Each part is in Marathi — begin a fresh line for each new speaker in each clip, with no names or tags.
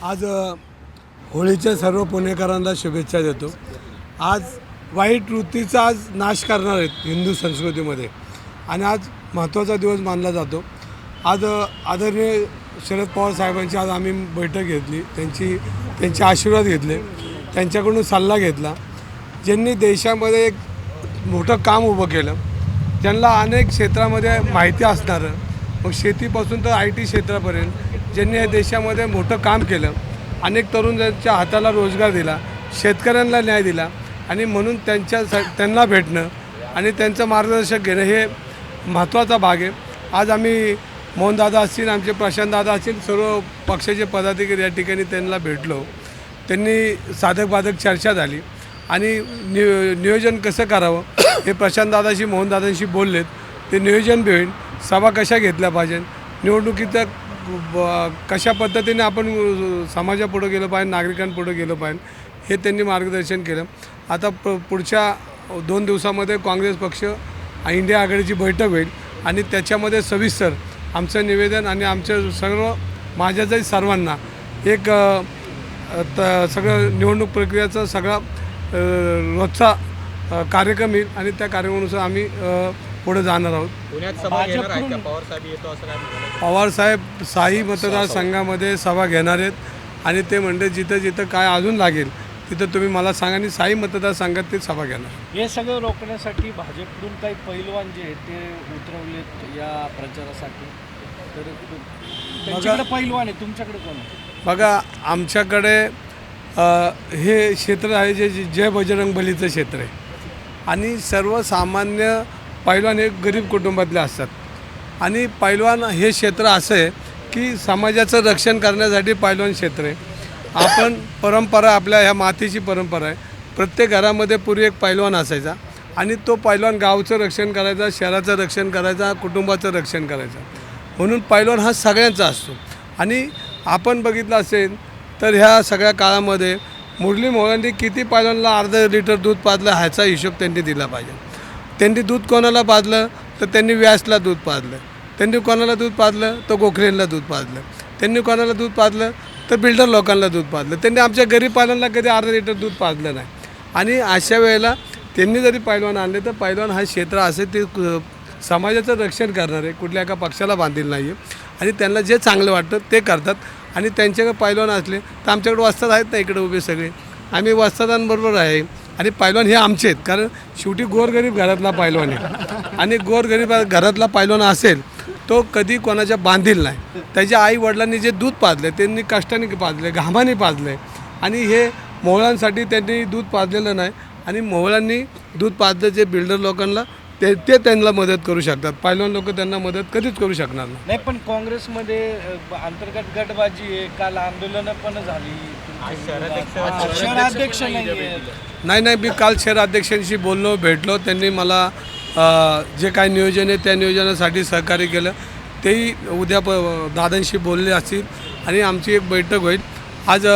आज होळीच्या सर्व पुणेकरांना शुभेच्छा देतो। आज वाईट वृत्तीचा आज नाश करणार आहेत हिंदू संस्कृतीमध्ये आणि आज महत्त्वाचा दिवस मानला जातो। आज आदरणीय शरद पवार साहेबांची आज आम्ही बैठक घेतली, त्यांचे आशीर्वाद घेतले, त्यांच्याकडून सल्ला घेतला। ज्यांनी देशामध्ये एक मोठं काम उभं केलं, त्यांना अनेक क्षेत्रामध्ये माहिती असणारं, मग शेतीपासून तर IT क्षेत्रापर्यंत ज्यांनी या देशामध्ये मोठं काम केलं, अनेक तरुणांच्या हाताला रोजगार दिला, शेतकऱ्यांना न्याय दिला आणि म्हणून त्यांना भेटणं आणि त्यांचं मार्गदर्शन घेणं हे महत्त्वाचा भाग आहे। आज आम्ही मोहनदादा असतील, आमचे प्रशांतदादा असतील, सर्व पक्षाचे पदाधिकारी या ठिकाणी त्यांना भेटलो। त्यांनी साधक बाधक चर्चा झाली आणि नियोजन कसं करावं हे प्रशांतदादाशी मोहनदादांशी बोललेत। ते नियोजन होईल, सभा कशा घेतल्या पाहिजे, निवडणुकीचं कशा पद्धतीने आपण समाजापुढं गेलं पाहिजे, नागरिकांपुढं गेलं पाहिजे हे त्यांनी मार्गदर्शन केलं। आता पुढच्या 2 दिवसामध्ये काँग्रेस पक्ष इंडिया आघाडीची बैठक होईल आणि त्याच्यामध्ये सविस्तर आमचं निवेदन आणि आमच्या सर्व माझ्याही सर्वांना एक सगळं निवडणूक प्रक्रियेचा सगळा रोजचा कार्यक्रम येईल आणि त्या कार्यक्रमानुसार आम्ही पुढे जाणार आहोत।
पुण्यात सभा घेणार आहेत का पवार साहेब येतो असं काय म्हणाले?
पवार साहेब 6 मतदारसंघामध्ये सभा घेणार आहेत आणि ते म्हणते जिथं जिथं काय अजून लागेल तिथं तुम्ही मला सांगा आणि 6 मतदारसंघात ते सभा घेणार।
हे सगळं रोखण्यासाठी भाजपकडून काही पैलवान जे आहेत ते उतरवलेत या प्रचारासाठी, तर त्यांच्याकडे पैलवान आहे, तुमच्याकडे कोण आहे?
बघा, आमच्याकडे हे क्षेत्र आहे जे जय बजरंग बलीचं क्षेत्र आहे आणि सर्वसामान्य पैलवान हे गरीब कुटुंबातले असतात आणि पैलवान हे क्षेत्र असं आहे की समाजाचं रक्षण करण्यासाठी पैलवान क्षेत्र आहे। आपण परंपरा, आपल्या ह्या मातीची परंपरा आहे, प्रत्येक घरामध्ये पूर्वी एक पैलवान असायचा आणि तो पैलवान गावचं रक्षण करायचा, शहराचं रक्षण करायचा, कुटुंबाचं रक्षण करायचा, म्हणून पैलवान हा सगळ्यांचा असतो। आणि आपण बघितलं असेल तर ह्या सगळ्या काळामध्ये मुरली मोहल्यांनी किती पैलवानला अर्धा लिटर दूध पाजलं ह्याचा हिशोब त्यांनी दिला पाहिजे। त्यांनी दूध कोणाला पाजलं तर त्यांनी व्यासला दूध पाजलं, त्यांनी कोणाला दूध पाजलं तर गोखलेंना दूध पाजलं, त्यांनी कोणाला दूध पाजलं तर बिल्डर लोकांना दूध पाजलं, त्यांनी आमच्या गरीब पैलवानला कधी अर्धा लिटर दूध पाजलं नाही। आणि अशा वेळेला त्यांनी जरी पैलवान आणले तर पैलवान हा क्षेत्र असे ते समाजाचं रक्षण करणार आहे, कुठल्या एका पक्षाला बांधील नाही आहे आणि त्यांना जे चांगलं वाटतं ते करतात। आणि त्यांच्याकडे पैलवान असले तर आमच्याकडे वस्ताद आहेत ना इकडे उभे सगळे, आम्ही वस्तादांबरोबर आहे आणि पैलवान हे आमचे आहेत, कारण शेवटी गोरगरीब घरातला पैलवान आहे आणि गोरगरीब घरातला पैलवान असेल तो कधी कोणाच्या बांधील नाही। त्याच्या आई वडिलांनी जे दूध पाजले त्यांनी कष्टाने पाजले, घामाने पाजले आणि हे मोहळांसाठी त्यांनी दूध पाजलेलं नाही आणि मोहळांनी दूध पाजलं जे बिल्डर लोकांना ते त्यांना मदत करू शकतात, पैलवान लोक त्यांना मदत कधीच करू शकणार
नाही। पण काँग्रेसमध्ये अंतर्गत गटबाजी आहे, काल आंदोलनं पण झाली, शहराध्यक्ष
नाही, मी काल शहराध्यक्षांशी बोललो, भेटलो, त्यांनी मला जे काय नियोजन आहे त्या नियोजनासाठी सहकार्य केलं। तेही उद्या दादांशी बोलले असतील आणि आमची एक बैठक होईल। आज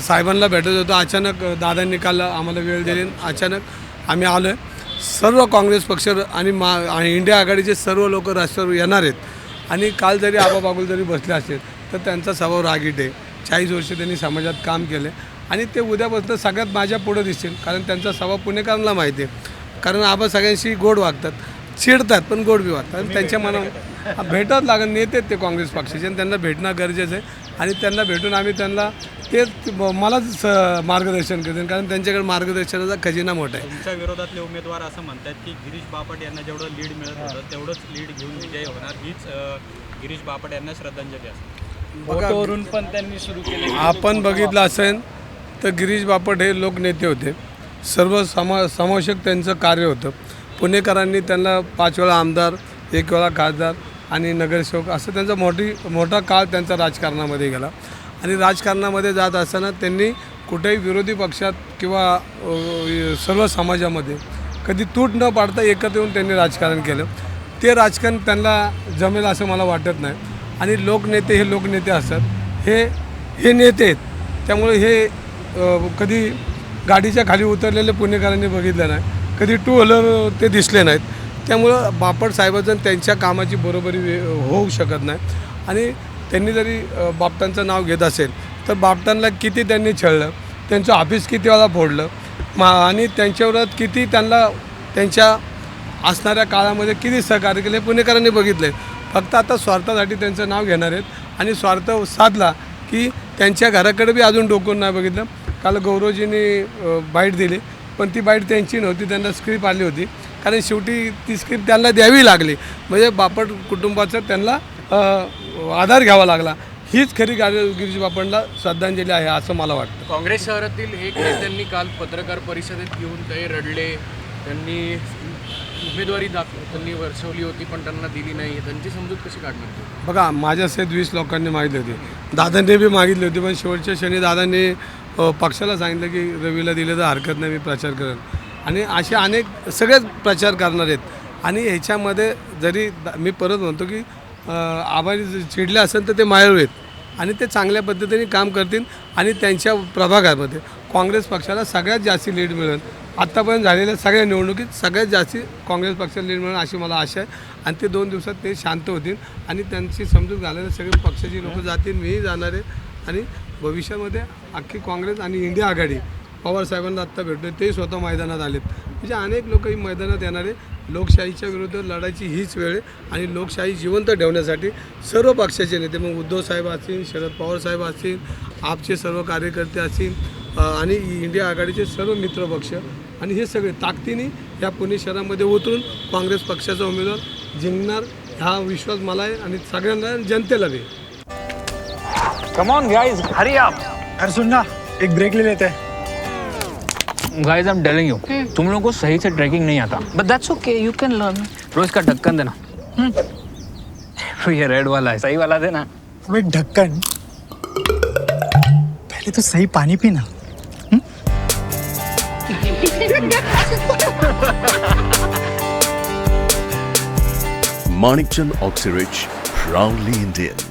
साहेबांना भेटत होतो, अचानक दादांनी काल आम्हाला वेळ दिली, अचानक आम्ही आलो आहे। सर्व काँग्रेस पक्ष आणि इंडिया आघाडीचे सर्व लोक रस्त्यावर येणार आहेत आणि काल जरी आबा बागुल जरी बसले असेल तर त्यांचा स्वभाव रागीट आहे। 40 वर्ष त्यांनी समाजात काम केले आणि ते उद्यापासून सगळ्यात माझ्या पुढं दिसतील, कारण त्यांचा स्वभाव पुणेकरांना माहिती आहे, कारण आबा सगळ्यांशी गोड वागतात, चिडतात पण गोड बी वागतात आणि त्यांच्या मनात भेटत लागत नेते ते काँग्रेस पक्षाचे आणि त्यांना भेटणं गरजेचं आहे आणि त्यांना भेटून आम्ही त्यांना तेच मलाच मार्गदर्शन करतील, कारण त्यांच्याकडे मार्गदर्शनाचा खजिना मोठा आहे।
तुमच्या विरोधातले उमेदवार असं म्हणतात की गिरीश बापट यांना जेवढं लीड मिळत होतं तेवढंच लीड घेऊन विजय होणार, हीच गिरीश बापट यांना श्रद्धांजली असते।
फोटोवरून पण त्यांनी सुरू केले।
आपण बघितलं असेल तर गिरीश बापट हे लोकनेते होते, सर्व समावेशक त्यांचं कार्य होतं। पुणेकरांनी त्यांना 5 वेळा आमदार, 1 वेळा खासदार आणि नगरसेवक असं त्यांचा मोठा काळ त्यांचा राजकारणामध्ये गेला आणि राजकारणामध्ये जात असताना त्यांनी कुठेही विरोधी पक्षात किंवा सर्व समाजामध्ये कधी तूट न पाडता एकत्र येऊन त्यांनी राजकारण केलं। ते राजकारण त्यांना जमेल असं मला वाटत नाही आणि लोकनेते हे लोकनेते असतात, हे नेते आहेत, त्यामुळे हे कधी गाडीच्या खाली उतरलेले पुणेकरांनी बघितलं नाही, कधी 2 व्हीलर ते दिसले नाहीत, त्यामुळं बापट साहेबांचं त्यांच्या कामाची बरोबरी होऊ शकत नाही आणि त्यांनी जरी बापटांचं नाव घेत असेल तर बापटांना किती त्यांनी छळलं, त्यांचं ऑफिस किती वेळा फोडलं, आणि त्यांच्यावर किती त्यांना त्यांच्या असणाऱ्या काळामध्ये किती सहकार्य केले पुणेकरांनी बघितले. फक्त आता स्वार्थासाठी त्यांचं नाव घेणार आहेत आणि स्वार्थ साधला की त्यांच्या घराकडे बी अजून डोकून नाही बघितलं. काल गौरवजींनी बाईट दिली, पण ती बाईट त्यांची नव्हती, त्यांना स्क्रिप्ट आली होती. कारण शेवटी ती स्क्रिप्ट त्यांना द्यावी लागली, म्हणजे बापट कुटुंबाचा त्यांना आधार घ्यावा लागला. हीच खरी गिरीश बापटला श्रद्धांजली आहे असं मला वाटतं.
काँग्रेस शहरातील एक नेत्यांनी काल पत्रकार परिषदेत येऊन ते रडले. त्यांनी उमेदवारी त्यांनी वर्षवली होती पण त्यांना दिली नाही. त्यांची समजूत कशी काढणार?
बघा, माझ्यासहित 20 लोकांनी मागितली होती, दादांनी बी मागितली होती, पण शेवटच्या क्षणी दादांनी पक्षाला सांगितलं की रवीला दिलं तर हरकत नाही, मी प्रचार करेन. आणि असे अनेक सगळेच प्रचार करणार आहेत. आणि ह्याच्यामध्ये जरी मी परत म्हणतो की आभारी चिडले असेल तर ते मायाळू आहेत आणि ते चांगल्या पद्धतीने काम करतील आणि त्यांच्या प्रभागामध्ये काँग्रेस पक्षाला सगळ्यात जास्त लीड मिळेल. आत्तापर्यंत झालेल्या सगळ्या निवडणुकीत सगळ्यात जास्त काँग्रेस पक्षाला लीड मिळेल अशी मला आशा आहे. आणि ते 2 दिवसात ते शांत होतील आणि त्यांची समजूत घालायला सगळे पक्षाची लोक जातील, मीही जाणार आहे. आणि भविष्यामध्ये अख्खी काँग्रेस आणि इंडिया आघाडी, पवारसाहेबांना आत्ता भेटतो, ते स्वतः मैदानात आलेत. म्हणजे अनेक लोक ही मैदानात येणारे. लोकशाहीच्या विरुद्ध लढायची हीच वेळ आहे आणि लोकशाही जिवंत ठेवण्यासाठी सर्व पक्षाचे नेते, मग उद्धव साहेब असतील, शरद पवार साहेब असतील, आपचे सर्व कार्यकर्ते असतील आणि इंडिया आघाडीचे सर्व मित्रपक्ष आणि हे सगळे ताकदीने या पुणे शहरामध्ये उतरून काँग्रेस पक्षाचा उमेदवार जिंकणार हा विश्वास मला आहे आणि सगळ्यांना जनतेला बी.
Come on guys, hurry up.
अरे सुन ना, एक ब्रेक ले लेते हैं.
Guys, I am telling you, तुम लोगों को सही से ट्रैकिंग नहीं आता. But that's okay, you can learn. रोज का ढक्कन देना. ये रेड वाला है, सही वाला देना.
अबे ढक्कन, पहले तो सही पानी पीना.
Manikchand Oxyrich, proudly Indian.